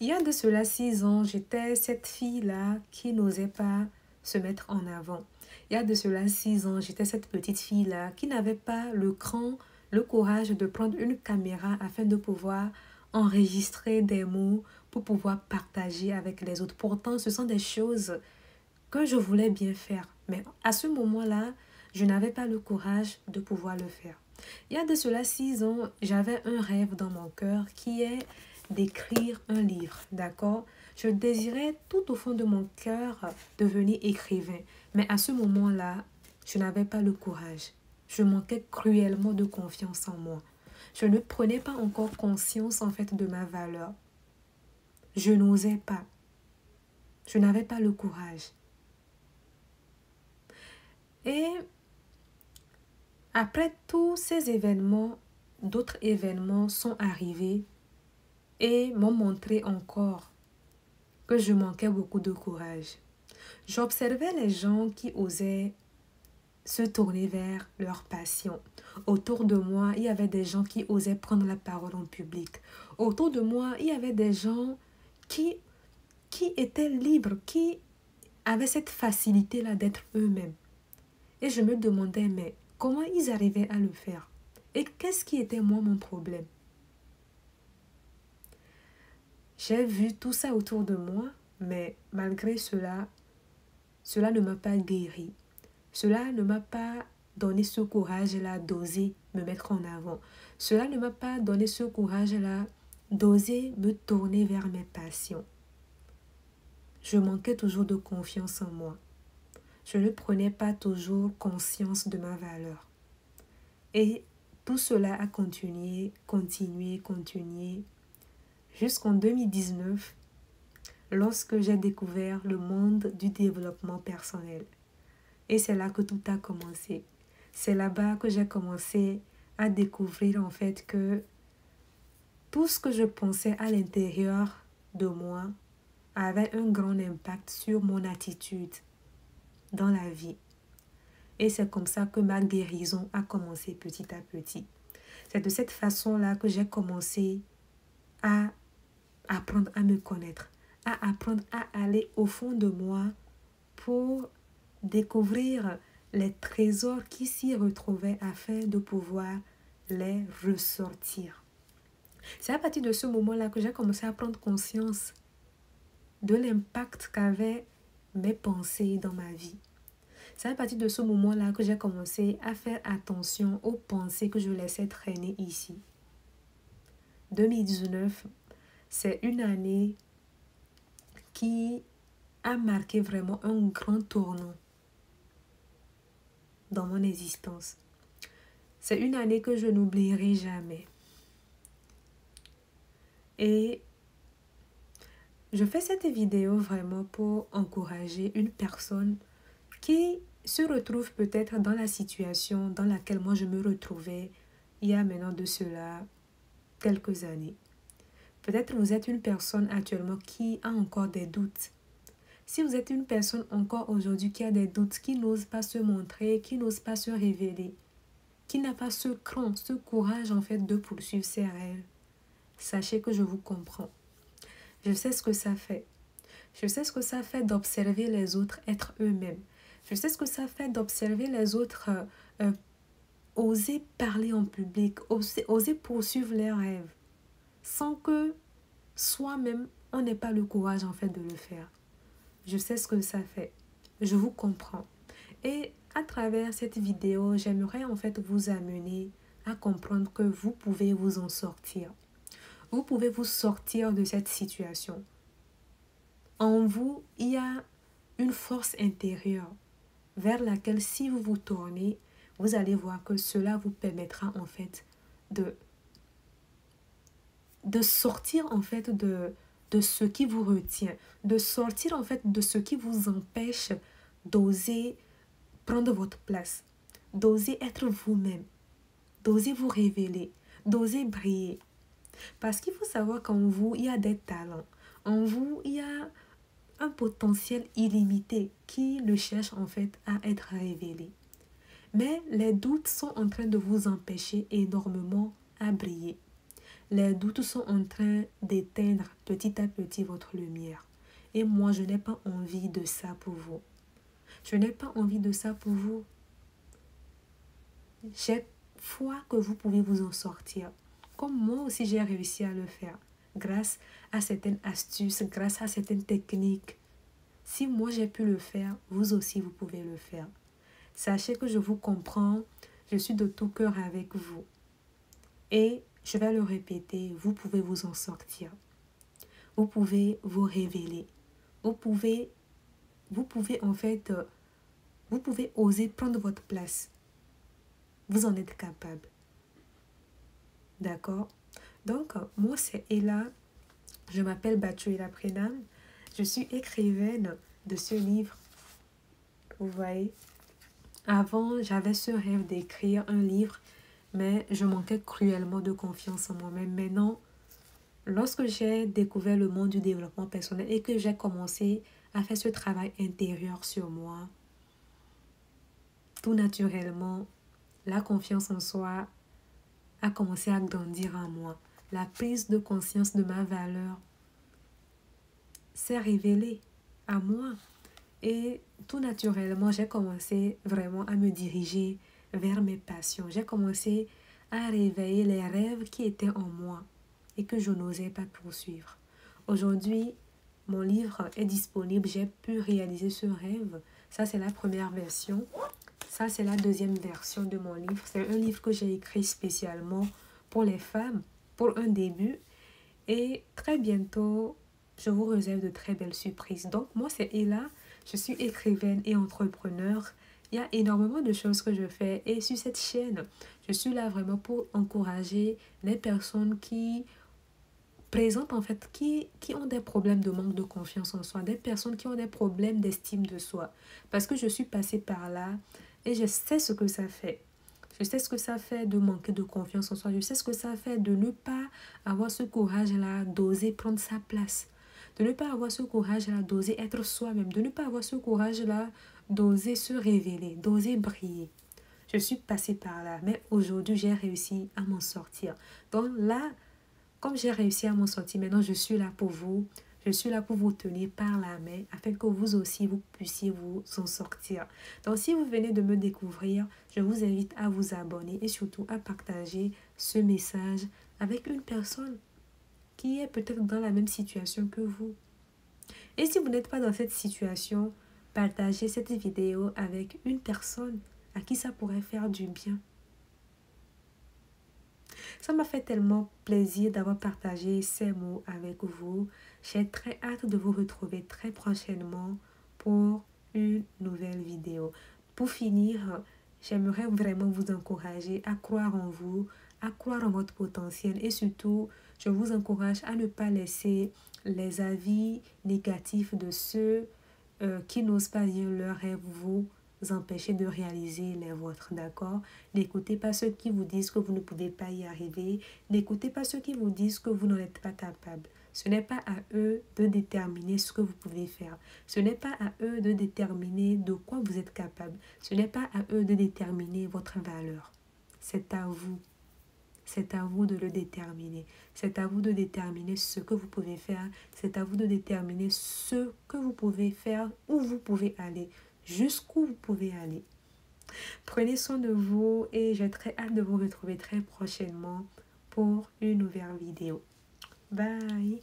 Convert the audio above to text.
Il y a de cela 6 ans, j'étais cette fille-là qui n'osait pas se mettre en avant. Il y a de cela 6 ans, j'étais cette petite fille-là qui n'avait pas le cran, le courage de prendre une caméra afin de pouvoir enregistrer des mots pour pouvoir partager avec les autres. Pourtant, ce sont des choses que je voulais bien faire. Mais à ce moment-là, je n'avais pas le courage de pouvoir le faire. Il y a de cela 6 ans, j'avais un rêve dans mon cœur qui est d'écrire un livre, d'accord? Je désirais tout au fond de mon cœur devenir écrivain. Mais à ce moment-là, je n'avais pas le courage. Je manquais cruellement de confiance en moi. Je ne prenais pas encore conscience en fait de ma valeur. Je n'osais pas. Je n'avais pas le courage. Et après tous ces événements, d'autres événements sont arrivés et m'ont montré encore que je manquais beaucoup de courage. J'observais les gens qui osaient se tourner vers leur passion. Autour de moi, il y avait des gens qui osaient prendre la parole en public. Autour de moi, il y avait des gens qui, qui étaient libres, qui avaient cette facilité-là d'être eux-mêmes. Et je me demandais, mais comment ils arrivaient à le faire? Et qu'est-ce qui était moi mon problème? J'ai vu tout ça autour de moi, mais malgré cela, cela ne m'a pas guéri. Cela ne m'a pas donné ce courage-là d'oser me mettre en avant. Cela ne m'a pas donné ce courage-là d'oser me tourner vers mes passions. Je manquais toujours de confiance en moi. Je ne prenais pas toujours conscience de ma valeur. Et tout cela a continué, jusqu'en 2019, lorsque j'ai découvert le monde du développement personnel. Et c'est là que tout a commencé. C'est là-bas que j'ai commencé à découvrir en fait que tout ce que je pensais à l'intérieur de moi avait un grand impact sur mon attitude dans la vie. Et c'est comme ça que ma guérison a commencé petit à petit. C'est de cette façon-là que j'ai commencé à apprendre à me connaître, à apprendre à aller au fond de moi pour découvrir les trésors qui s'y retrouvaient afin de pouvoir les ressortir. C'est à partir de ce moment-là que j'ai commencé à prendre conscience de l'impact qu'avaient mes pensées dans ma vie. C'est à partir de ce moment-là que j'ai commencé à faire attention aux pensées que je laissais traîner ici. 2019, c'est une année qui a marqué vraiment un grand tournant dans mon existence. C'est une année que je n'oublierai jamais. Et je fais cette vidéo vraiment pour encourager une personne qui se retrouve peut-être dans la situation dans laquelle moi je me retrouvais il y a maintenant de cela quelques années. Peut-être vous êtes une personne actuellement qui a encore des doutes. Si vous êtes une personne encore aujourd'hui qui a des doutes, qui n'ose pas se montrer, qui n'ose pas se révéler, qui n'a pas ce cran, ce courage en fait de poursuivre ses rêves, sachez que je vous comprends. Je sais ce que ça fait. Je sais ce que ça fait d'observer les autres être eux-mêmes. Je sais ce que ça fait d'observer les autres oser parler en public, oser poursuivre leurs rêves, sans que soi-même, on n'ait pas le courage en fait de le faire. Je sais ce que ça fait. Je vous comprends. Et à travers cette vidéo, j'aimerais en fait vous amener à comprendre que vous pouvez vous en sortir. Vous pouvez vous sortir de cette situation. En vous, il y a une force intérieure vers laquelle si vous vous tournez, vous allez voir que cela vous permettra en fait de sortir en fait de ce qui vous retient, de sortir en fait de ce qui vous empêche d'oser prendre votre place, d'oser être vous-même, d'oser vous révéler, d'oser briller. Parce qu'il faut savoir qu'en vous, il y a des talents. En vous, il y a un potentiel illimité qui ne cherche en fait à être révélé. Mais les doutes sont en train de vous empêcher énormément à briller. Les doutes sont en train d'éteindre petit à petit votre lumière. Et moi, je n'ai pas envie de ça pour vous. Je n'ai pas envie de ça pour vous. J'ai foi que vous pouvez vous en sortir. Comme moi aussi, j'ai réussi à le faire. Grâce à certaines astuces, grâce à certaines techniques. Si moi j'ai pu le faire, vous aussi vous pouvez le faire. Sachez que je vous comprends, je suis de tout cœur avec vous. Et je vais le répéter, vous pouvez vous en sortir. Vous pouvez vous révéler. Vous pouvez en fait, vous pouvez oser prendre votre place. Vous en êtes capable. D'accord? Donc, moi c'est Ella. Je m'appelle Batuela Prénam. Je suis écrivaine de ce livre. Vous voyez? Avant, j'avais ce rêve d'écrire un livre, mais je manquais cruellement de confiance en moi-même. Maintenant, lorsque j'ai découvert le monde du développement personnel et que j'ai commencé à faire ce travail intérieur sur moi, tout naturellement, la confiance en soi a commencé à grandir en moi. La prise de conscience de ma valeur s'est révélée à moi. Et tout naturellement, j'ai commencé vraiment à me diriger vers mes passions. J'ai commencé à réveiller les rêves qui étaient en moi et que je n'osais pas poursuivre. Aujourd'hui, mon livre est disponible. J'ai pu réaliser ce rêve. Ça, c'est la première version. Ça, c'est la deuxième version de mon livre. C'est un livre que j'ai écrit spécialement pour les femmes, pour un début. Et très bientôt, je vous réserve de très belles surprises. Donc, moi, c'est Ella. Je suis écrivaine et entrepreneur. Il y a énormément de choses que je fais. Et sur cette chaîne, je suis là vraiment pour encourager les personnes qui présentent, en fait, qui ont des problèmes de manque de confiance en soi. Des personnes qui ont des problèmes d'estime de soi. Parce que je suis passée par là et je sais ce que ça fait. Je sais ce que ça fait de manquer de confiance en soi. Je sais ce que ça fait de ne pas avoir ce courage-là d'oser prendre sa place. De ne pas avoir ce courage-là d'oser être soi-même. De ne pas avoir ce courage-là d'oser se révéler, d'oser briller. Je suis passée par là, mais aujourd'hui, j'ai réussi à m'en sortir. Donc là, comme j'ai réussi à m'en sortir, maintenant, je suis là pour vous. Je suis là pour vous tenir par la main afin que vous aussi, vous puissiez vous en sortir. Donc, si vous venez de me découvrir, je vous invite à vous abonner et surtout à partager ce message avec une personne qui est peut-être dans la même situation que vous. Et si vous n'êtes pas dans cette situation, partagez cette vidéo avec une personne à qui ça pourrait faire du bien. Ça m'a fait tellement plaisir d'avoir partagé ces mots avec vous. J'ai très hâte de vous retrouver très prochainement pour une nouvelle vidéo. Pour finir, j'aimerais vraiment vous encourager à croire en vous, à croire en votre potentiel et surtout, je vous encourage à ne pas laisser les avis négatifs de ceux qui n'osent pas dire leurs rêves vous empêcher de réaliser les vôtres, d'accord? N'écoutez pas ceux qui vous disent que vous ne pouvez pas y arriver. N'écoutez pas ceux qui vous disent que vous n'en êtes pas capable. Ce n'est pas à eux de déterminer ce que vous pouvez faire. Ce n'est pas à eux de déterminer de quoi vous êtes capable. Ce n'est pas à eux de déterminer votre valeur. C'est à vous. C'est à vous de le déterminer. C'est à vous de déterminer ce que vous pouvez faire. C'est à vous de déterminer ce que vous pouvez faire, où vous pouvez aller, jusqu'où vous pouvez aller. Prenez soin de vous et j'ai très hâte de vous retrouver très prochainement pour une nouvelle vidéo. Bye!